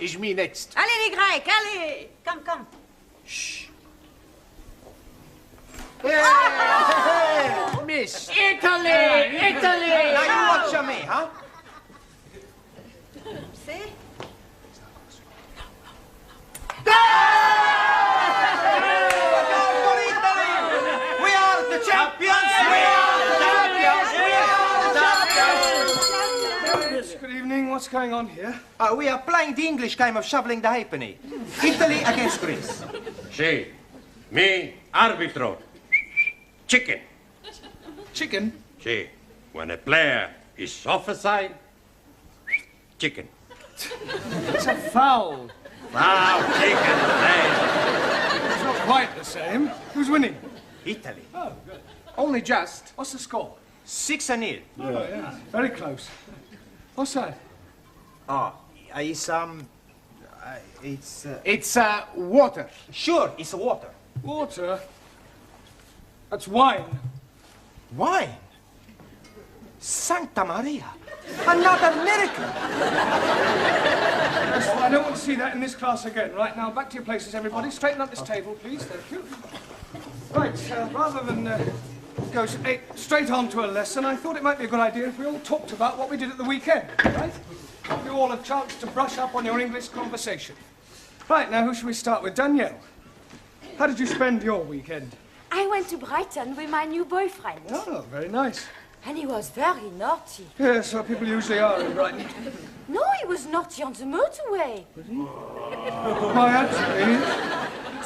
is me next. Allez, les Grecs, allez. Come. Shh. Hey, miss. Italy! Now you watch me, huh? See? We are the champions! We are the champions! We are the champions! Good evening. What's going on here? We are playing the English game of shoveling the halfpenny. Italy against Greece. Sì, me arbitro. Chicken. Chicken? Sì, when a player is offside, chicken. It's a foul. Wow, chicken, hey. It's not quite the same. Who's winning? Italy. Oh, good. Only just. What's the score? 6-0. Oh, yeah. Very close. What's that? It's water. Sure, it's water. Water? That's wine. Wine? Santa Maria. Another miracle. Yes, well, I don't want to see that in this class again. Right, now, back to your places, everybody. Straighten up this table, please. Thank you. Right, rather than go straight on to a lesson, I thought it might be a good idea if we all talked about what we did at the weekend, right? Give you all a chance to brush up on your English conversation. Right, now, who should we start with? Danielle, how did you spend your weekend? I went to Brighton with my new boyfriend. Oh, very nice. And he was very naughty. Yes, well, people usually are in Brighton. No, he was naughty on the motorway. Why, actually,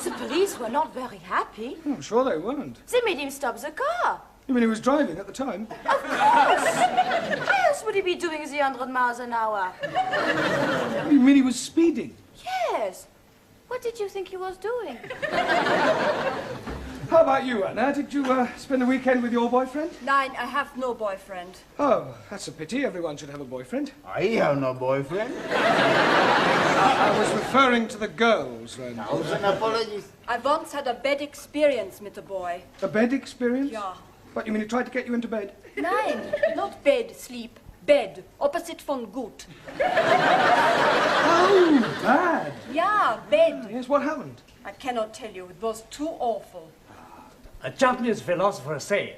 The police were not very happy. I'm sure they weren't. They made him stop the car. You mean he was driving at the time? Of course! Why else would he be doing the 100 miles an hour? You mean he was speeding? Yes. What did you think he was doing? How about you, Anna? Did you spend the weekend with your boyfriend? Nein, I have no boyfriend. Oh, that's a pity. Everyone should have a boyfriend. I have no boyfriend. I was referring to the girls, then. Thousand apologies. I once had a bad experience with a boy. A bed experience? Ja. What, you mean he tried to get you into bed? Nein, not bed, sleep. Bed, opposite von gut. Oh, bad. Ja, bed. Yes, what happened? I cannot tell you, it was too awful. A Japanese philosopher said,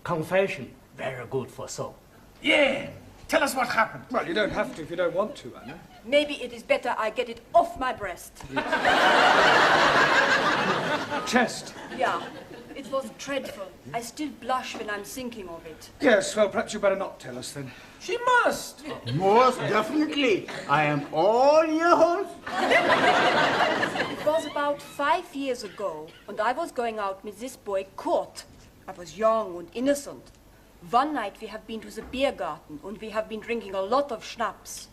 confession, very good for soul. Yeah. Tell us what happened. Well, you don't have to if you don't want to, Anna. Maybe it is better I get it off my breast. Chest. Yeah, it was dreadful. I still blush when I'm thinking of it. Yes, well, perhaps you better not tell us, then. She must. Most definitely. I am all yours. It was about 5 years ago, and I was going out with this boy, Kurt. I was young and innocent. One night we have been to the beer garden, and we have been drinking a lot of schnapps.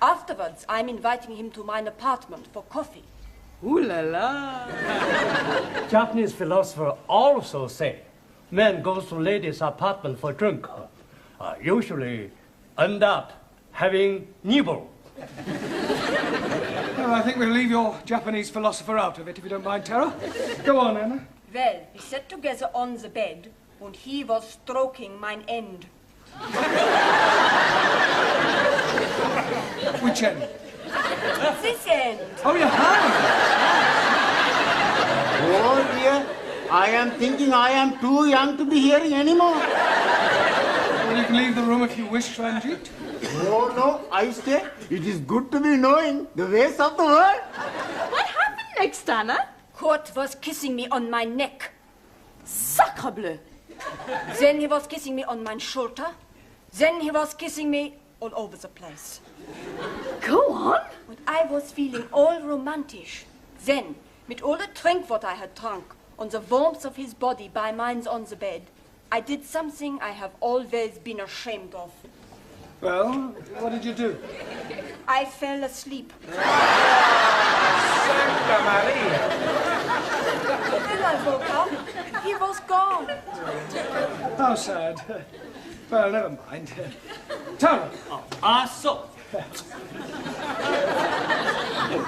Afterwards, I'm inviting him to my apartment for coffee. Ooh la la! Japanese philosopher also say, man goes to lady's apartment for drink. Usually end up having nibble. Well, I think we'll leave your Japanese philosopher out of it, if you don't mind, Tara. Go on, Anna. Well, we sat together on the bed, and he was stroking mine end. Which end? This end. Oh, your hand. Oh dear. I am thinking I am too young to be hearing anymore. Well, you can leave the room if you wish, Ranjit. Oh no, I stay. It is good to be knowing the ways of the world. What happened next, Anna? Kurt was kissing me on my neck. Sacre bleu! Then he was kissing me on my shoulder. Then he was kissing me all over the place. Go on. And I was feeling all romantic. Then, with all the drink what I had drunk, on the warmth of his body by mine on the bed, I did something I have always been ashamed of. Well, what did you do? I fell asleep. Santa Maria. When I woke up, he was gone. How sad. Well, never mind. Tara, So,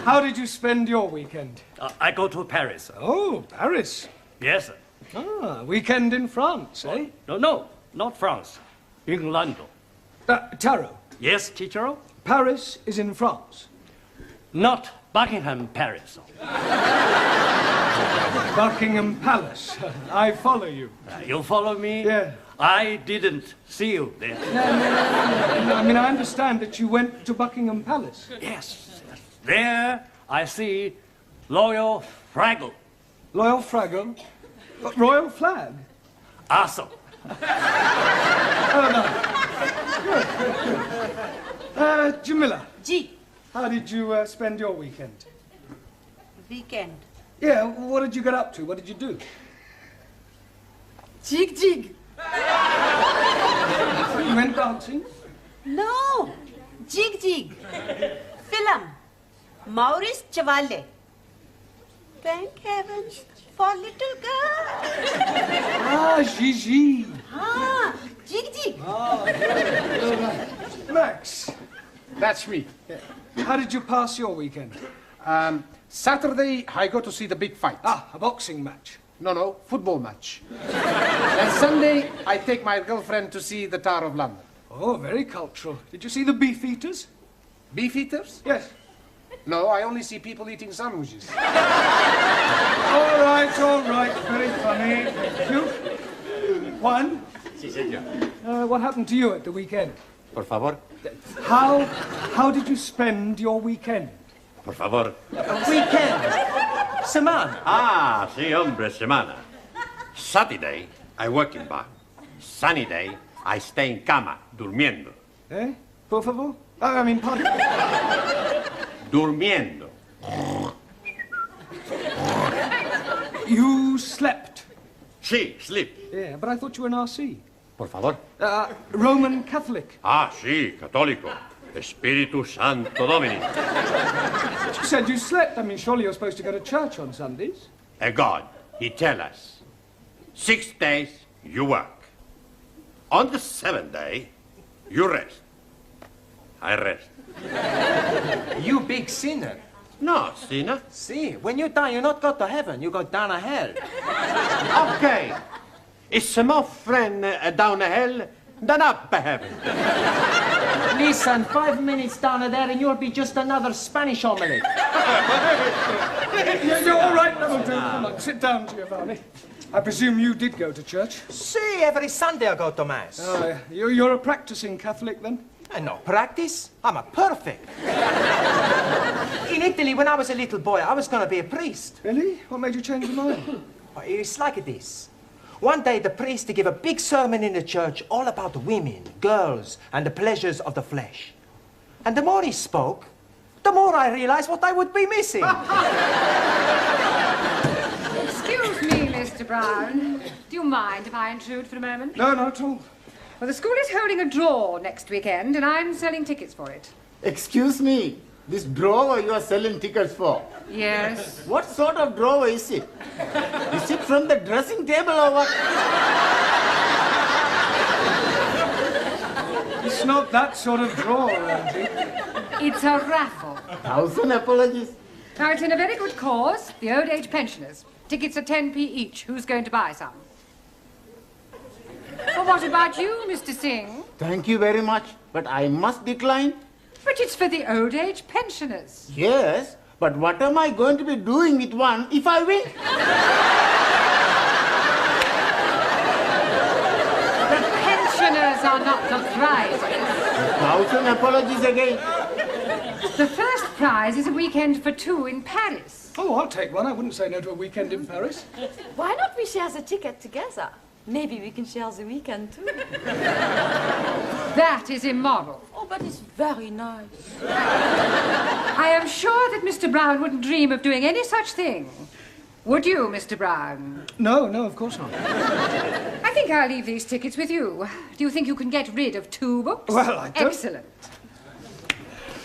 how did you spend your weekend? I go to Paris. Oh, Paris. Yes. Ah, weekend in France, eh? No, not France. England. Taro, Yes, teacher? Paris is in France. not Buckingham Palace. Buckingham Palace. I follow you. You follow me? Yeah. I didn't see you there. No, I mean, I understand that you went to Buckingham Palace. Yes. There I see Loyal Fraggle. Loyal Fraggle? Royal flag? Awesome. Jamila, G. how did you spend your weekend? Weekend. Yeah, what did you get up to? What did you do? Jig jig. You went dancing? No. Jig jig. Film. Maurice Chevalier. Thank heavens for little girl. Ah, Gigi. Ah, jig jig. Max, That's me. how did you pass your weekend? Saturday, I go to see the big fight. Ah, a boxing match. No, football match. And Sunday, I take my girlfriend to see the Tower of London. Oh, very cultural. Did you see the beef eaters? Beef eaters? Yes. No, I only see people eating sandwiches. All right. Very funny. Thank you. Juan? Sí, señor. What happened to you at the weekend? Por favor. How did you spend your weekend? Por favor. Weekend. Semana. Ah, sí, hombre, semana. Saturday, I work in bar. Sunny day, I stay in cama, durmiendo. Eh? Por favor? I mean, pardon? Durmiendo. You slept. Sí, sleep. Yeah, but I thought you were an RC. Por favor. Roman Catholic. Ah, sí, católico. Espíritu Santo Domini. But you said you slept. I mean, surely you're supposed to go to church on Sundays. A God, he tell us, 6 days you work. On the 7th day, you rest. I rest. You big sinner. No, sinner. See, when you die, you not go to heaven, you go down to hell. Okay. It's more friend down the hell than up heaven. Listen, 5 minutes down there and you'll be just another Spanish omelette. You're all right, Hamilton. Come on, sit down, Giovanni. I presume you did go to church. See, every Sunday I go to Mass. Oh, yeah. You're a practicing Catholic, then? I no practice. I'm a perfect. In Italy, when I was a little boy, I was going to be a priest. Really? What made you change your mind? It's like this. One day, the priest gave a big sermon in the church all about women, girls, and the pleasures of the flesh. And the more he spoke, the more I realized what I would be missing. Excuse me, Mr. Brown. Do you mind if I intrude for a moment? No, not at all. Well, the school is holding a draw next weekend, and I'm selling tickets for it. Excuse me, this drawer you are selling tickets for? Yes. What sort of drawer is it? Is it from the dressing table or what? It's not that sort of drawer, Angie. It's a raffle. 1,000 apologies. Now, it's in a very good cause, the old age pensioners. Tickets are 10p each. Who's going to buy some? Well, what about you, Mr. Singh? Thank you very much, but I must decline. But it's for the old age pensioners. Yes, but what am I going to be doing with one if I win? The pensioners are not the prizes. 1,000 apologies again. The first prize is a weekend for two in Paris. Oh, I'll take one. I wouldn't say no to a weekend in Paris. Why not we share the ticket together? Maybe we can share the weekend too. That is immoral. Oh, but it's very nice. I am sure that Mr. Brown wouldn't dream of doing any such thing. Would you, Mr. Brown? No, of course not. I think I'll leave these tickets with you. Do you think you can get rid of 2 books? Well, I don't... Excellent.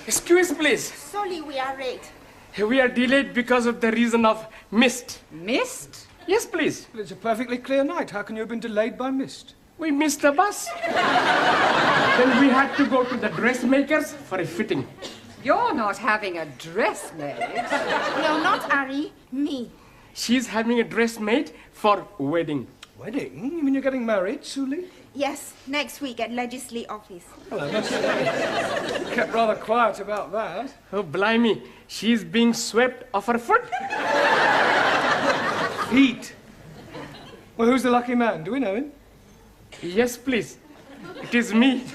Excuse, please. Suli, we are late. We are delayed because of the reason of mist. Mist? Yes, please. Well, it's a perfectly clear night. How can you have been delayed by mist? We missed the bus. Then we had to go to the dressmakers for a fitting. You're not having a dress made. No, not Ari. Me. She's having a dress made for wedding. Wedding? You mean you're getting married, Suli? Yes, next week at Legislative Office. Well, I must say, you kept rather quiet about that. Oh, blimey. She's being swept off her foot. Feet. Well, who's the lucky man? Do we know him? Yes, please. It is me.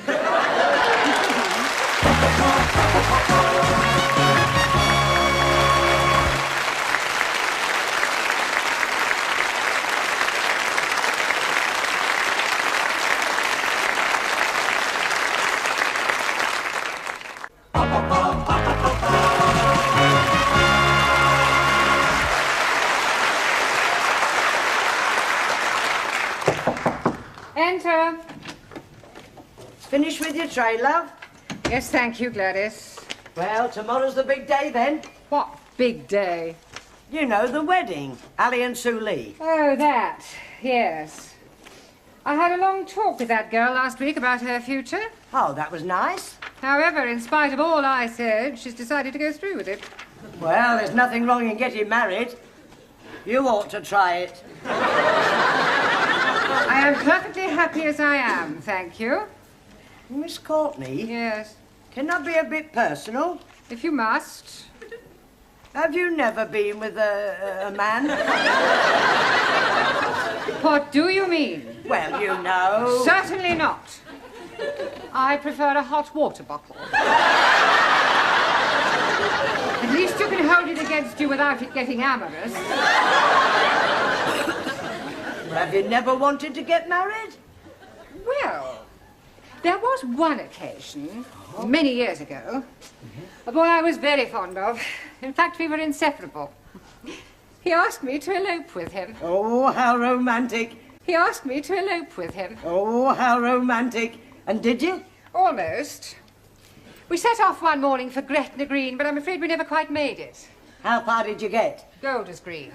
Enter. Finished with your tray, love? Yes, thank you, Gladys. Well, tomorrow's the big day then. What big day? You know, the wedding. Ali and Suli. Oh, that. Yes. I had a long talk with that girl last week about her future. Oh, that was nice. However, in spite of all I said, she's decided to go through with it. Well, there's nothing wrong in getting married. You ought to try it. I am perfectly happy as I am, thank you. Miss Courtney? Yes. Can I be a bit personal? If you must. Have you never been with a man? What do you mean? Well, you know. Certainly not. I prefer a hot water bottle. At least you can hold it against you without it getting amorous. Well, have you never wanted to get married? Well, there was one occasion, many years ago, a boy I was very fond of. In fact, we were inseparable. He asked me to elope with him. Oh, how romantic. He asked me to elope with him. Oh, how romantic. And did you? Almost. We set off one morning for Gretna Green, but I'm afraid we never quite made it. How far did you get? Golders Green.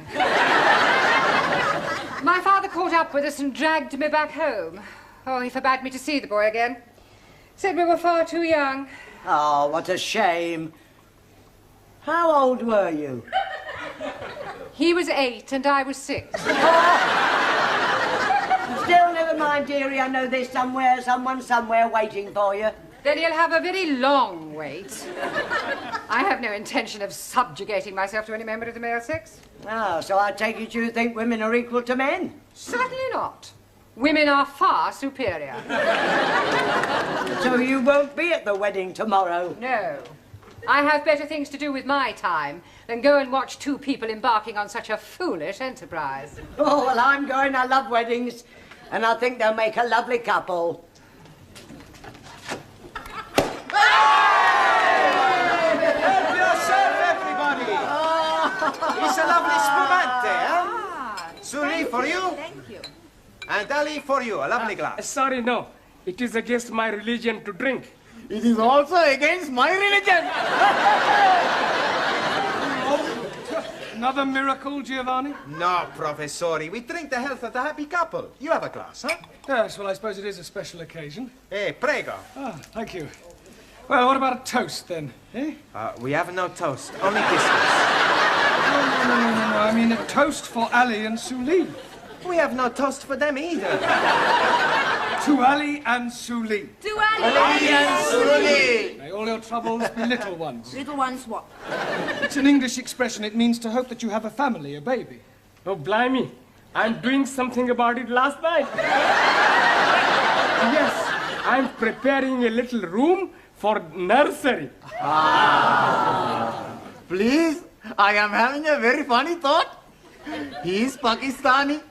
My father caught up with us and dragged me back home. Oh, he forbade me to see the boy again. Said we were far too young. Oh, what a shame. How old were you? He was 8 and I was 6. Still, never mind, dearie. I know there's someone somewhere waiting for you. Then you'll have a very long wait. I have no intention of subjugating myself to any member of the male sex. Oh, so I take it you think women are equal to men? Certainly not. Women are far superior. So you won't be at the wedding tomorrow? No. I have better things to do with my time than go and watch two people embarking on such a foolish enterprise. Oh, well, I'm going. I love weddings. And I think they'll make a lovely couple. Help yourself, everybody! It's a lovely spumante, huh? Suli, for you. Thank you. And Ali, for you. A lovely glass. Sorry, no. It is against my religion to drink. It is also against my religion. Another miracle, Giovanni? No, Professori. We drink the health of the happy couple. You have a glass, huh? Yes, well, I suppose it is a special occasion. Hey, prego. Ah, thank you. Well, what about a toast, then? Eh? We have no toast, only biscuits. No, I mean a toast for Ali and Suli. We have no toast for them either. To Ali and Suli. To Ali and Suli. May all your troubles be little ones. Little ones what? It's an English expression. It means to hope that you have a family, a baby. Oh, blimey. I'm doing something about it last night. Yes, I'm preparing a little room for nursery. Please, I am having a very funny thought. He is Pakistani.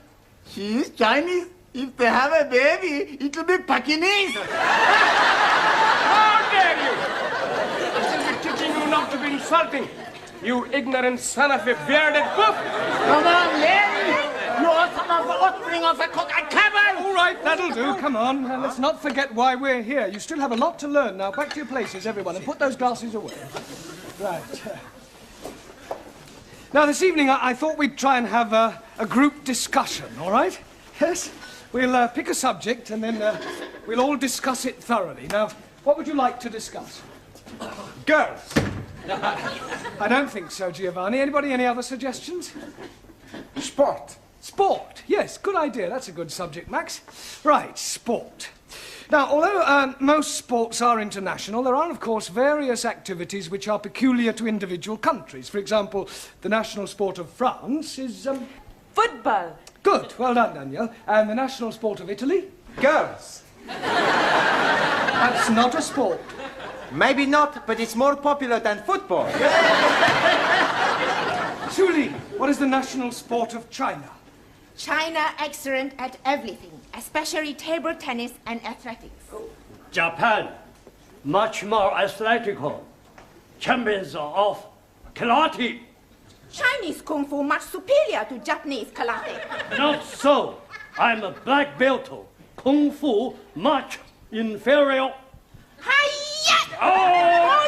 She is Chinese. If they have a baby, it will be Pakinese. How dare you! I shall be teaching you not to be insulting, you ignorant son of a bearded buff. Come on, Larry. You are some of the offspring of a cock and camel. All right, that'll do. Come on. Let's not forget why we're here. You still have a lot to learn. Now, back to your places, everyone, and put those glasses away. Right. Now, this evening, I thought we'd try and have a group discussion, all right? Yes? We'll pick a subject, and then we'll all discuss it thoroughly. Now, what would you like to discuss? Girls. I don't think so, Giovanni. Anybody, any other suggestions? Sport. Sport. Yes, good idea. That's a good subject, Max. Right, sport. Now, although most sports are international, there are, of course, various activities which are peculiar to individual countries. For example, the national sport of France is... Football. Good. Well done, Danielle. And the national sport of Italy? Girls. That's not a sport. Maybe not, but it's more popular than football. Suli, what is the national sport of China? China excellent at everything, especially table tennis and athletics. Japan, much more athletical. Champions of karate. Chinese kung fu much superior to Japanese karate. Not so. I'm a black belt. Kung fu much inferior. Hi-ya! Oh!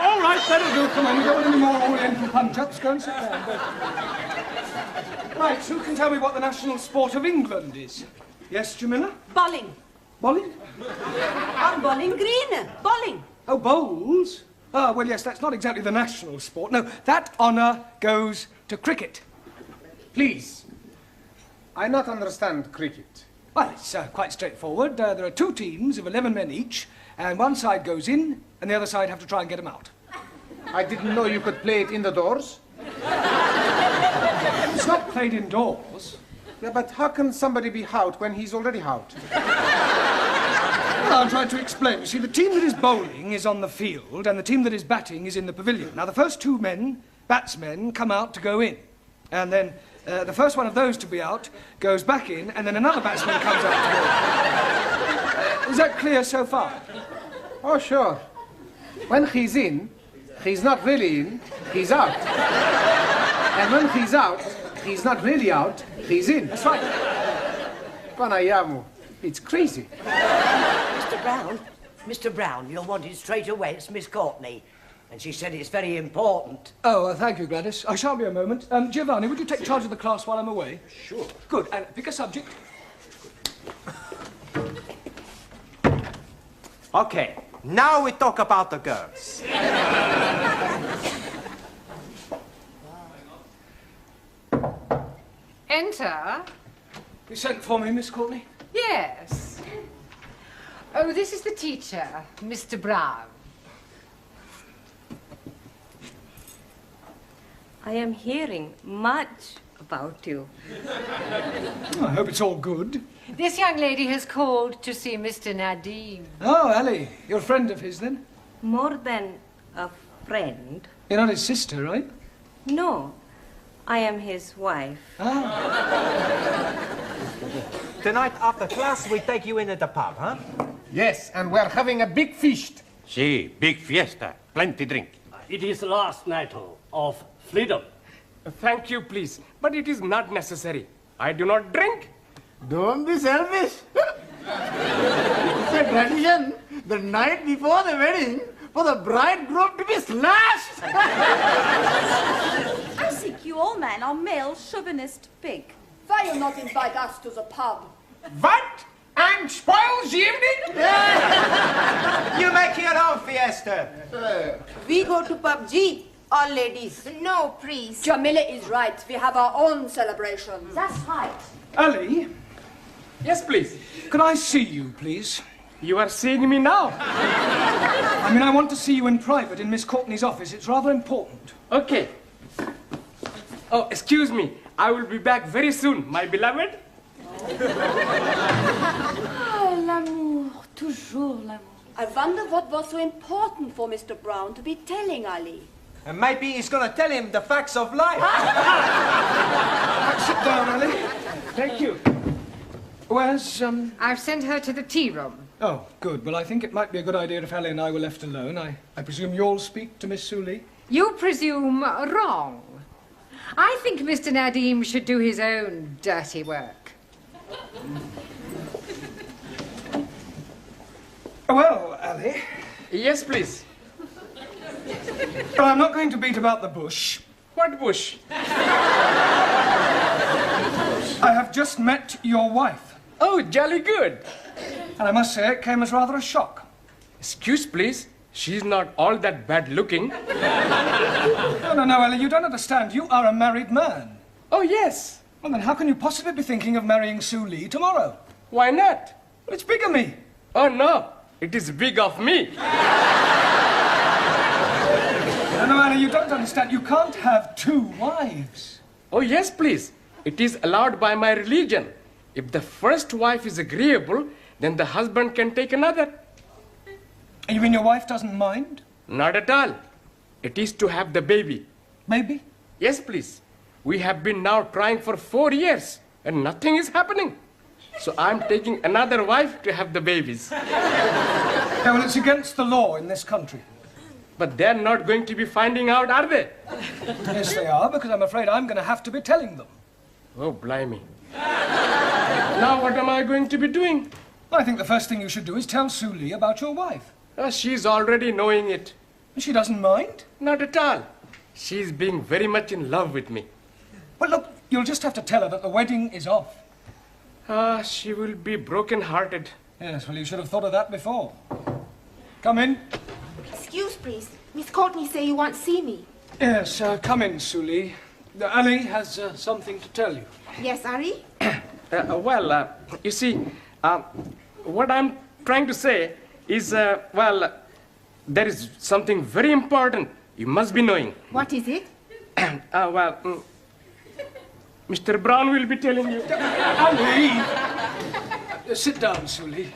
All right, that'll do. Come on, we don't want any more Oriental punch-ups. Go and sit down. Go. Right, who can tell me what the national sport of England is? Yes, Jamila? Bowling. Bowling? Bowling green. Bowling. Oh, bowls? Ah, well, yes, that's not exactly the national sport. No, that honour goes to cricket. Please. I not understand cricket. Well, it's quite straightforward. There are 2 teams of 11 men each, and one side goes in, and the other side have to try and get them out. I didn't know you could play it in the doors. It's not played indoors. Yeah, but how can somebody be out when he's already out? Well, I'll try to explain. You see, the team that is bowling is on the field, and the team that is batting is in the pavilion. Now, the first 2 men, batsmen, come out to go in. And then the first one of those to be out goes back in, and then another batsman comes out to go in. Is that clear so far? Oh, sure. When he's in, he's not really in, he's out. And when he's out, he's not really out, he's in. That's right. Panayamu, it's crazy. Mr. Brown, you're wanted straight away. It's Miss Courtney. And she said it's very important. Oh, thank you, Gladys. I shan't be a moment. Giovanni, would you take charge of the class while I'm away? Sure. Good. And pick a subject. Okay, now we talk about the girls. Enter. You sent for me, Miss Courtney? Yes. Oh, this is the teacher, Mr. Brown. I am hearing much about you. Oh, I hope it's all good. This young lady has called to see Mr. Nadim. Oh, Ali, you're a friend of his, then? More than a friend. You're not his sister, right? No, I am his wife. Ah. Tonight, after class, we take you in at the pub, huh? Yes, and we're having a big feast. Si, big fiesta. Plenty drink. It is the last night of freedom. Thank you, please. But it is not necessary. I do not drink. Don't be selfish. It's a tradition the night before the wedding for the bridegroom to be slashed. I think you all men are male chauvinist pig. Why you not invite us to the pub? What? And spoils the evening? You make your own fiesta. We go to PUBG, all ladies. No, please. Jamila is right. We have our own celebrations. That's right. Ali, Yes, please. could I see you, please? You are seeing me now. I mean, I want to see you in private in Miss Courtney's office. It's rather important. Okay. Oh, excuse me. I will be back very soon, my beloved. Ah, l'amour, toujours l'amour. I wonder what was so important for Mr. Brown to be telling Ali. And maybe he's going to tell him the facts of life. Sit down, Ali. Thank you. Where's, I've sent her to the tea room. Oh, good. Well, I think it might be a good idea if Ali and I were left alone. I presume you'll speak to Miss Suli? You presume wrong. I think Mr. Nadim should do his own dirty work. Well, Ali, Yes, please. well, I'm not going to beat about the bush. What bush? I have just met your wife, Oh, jolly good. and I must say it came as rather a shock. Excuse, please. She's not all that bad looking. No, Ali, you don't understand. You are a married man. Oh, yes. Well, then how can you possibly be thinking of marrying Suli tomorrow? Why not? Well, it's bigamy. Oh, no. It is big of me. No, Anna, you don't understand. You can't have 2 wives. Oh, yes, please. It is allowed by my religion. If the first wife is agreeable, then the husband can take another. You mean your wife doesn't mind? Not at all. It is to have the baby. Maybe? Yes, please. We have been now trying for 4 years, and nothing is happening. So I'm taking another wife to have the babies. Yeah, well, it's against the law in this country. But they're not going to be finding out, are they? Yes, they are, because I'm afraid I'm going to have to be telling them. Oh, blimey. Now what am I going to be doing? I think the first thing you should do is tell Suli about your wife. She's already knowing it. She doesn't mind? Not at all. She's being very much in love with me. Well, look, you'll just have to tell her that the wedding is off. She will be broken-hearted. Yes, well, you should have thought of that before. Come in. Excuse, please. Miss Courtney say you want to see me. Yes, come in, Suli. Ali has something to tell you. Yes, Ari? You see, what I'm trying to say is, there is something very important you must be knowing. What is it? Mr. Brown will be telling you. Ali! Sit down, Suli.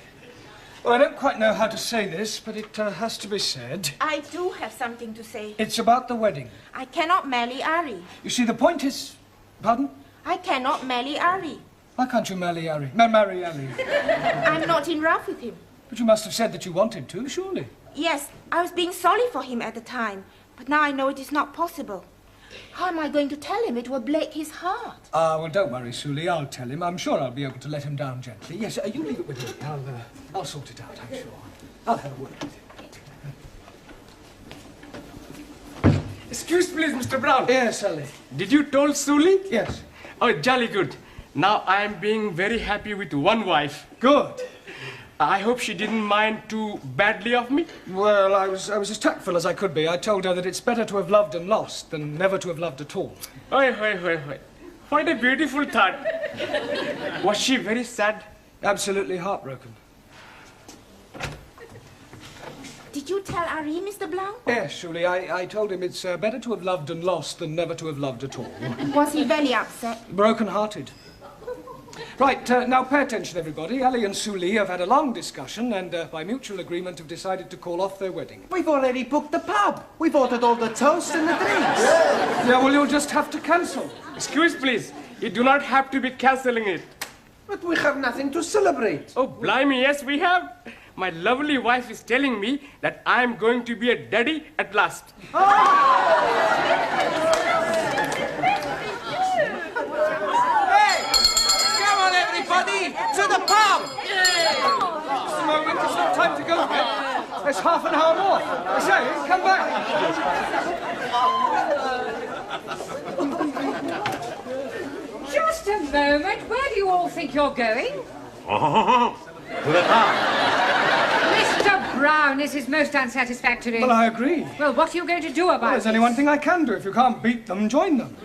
Well, I don't quite know how to say this, but it has to be said. I do have something to say. It's about the wedding. I cannot marry Ari. You see, the point is... Pardon? I cannot marry Ari. Why can't you marry Ali? Marry Ali? I'm not in love with him. But you must have said that you wanted to, surely. Yes, I was being sorry for him at the time, but now I know it is not possible. How am I going to tell him? It will break his heart. Well, don't worry, Suli. I'll tell him. I'm sure I'll be able to let him down gently. Yes, you leave it with me. I'll sort it out, I'm sure. I'll have a word with him. Excuse, please, Mr. Brown. Yes, Ali. Did you told Suli? Yes. Oh, jolly good. Now I'm being very happy with one wife. Good. I hope she didn't mind too badly of me. Well, I was as tactful as I could be. I told her that it's better to have loved and lost than never to have loved at all. Oi. What a beautiful thought. Was she very sad? Absolutely heartbroken. Did you tell Ari, Mr. Blount? Yes, Suli. I told him it's better to have loved and lost than never to have loved at all. Was he very upset? Broken-hearted. Right, now pay attention, everybody. Ali and Suli have had a long discussion and, by mutual agreement, have decided to call off their wedding. We've already booked the pub. We've ordered all the toast and the drinks. Yeah, well, you'll just have to cancel. Excuse, please. You do not have to be cancelling it. But we have nothing to celebrate. Oh, blimey, yes, we have. My lovely wife is telling me that I'm going to be a daddy at last. To the pub! Just a moment, it's not time to go yet. There's half an hour more. I say, come back. Just a moment. Where do you all think you're going? To the pub. Mr. Brown, this is most unsatisfactory. Well, I agree. Well, what are you going to do about it? There's only one thing I can do. If you can't beat them, join them.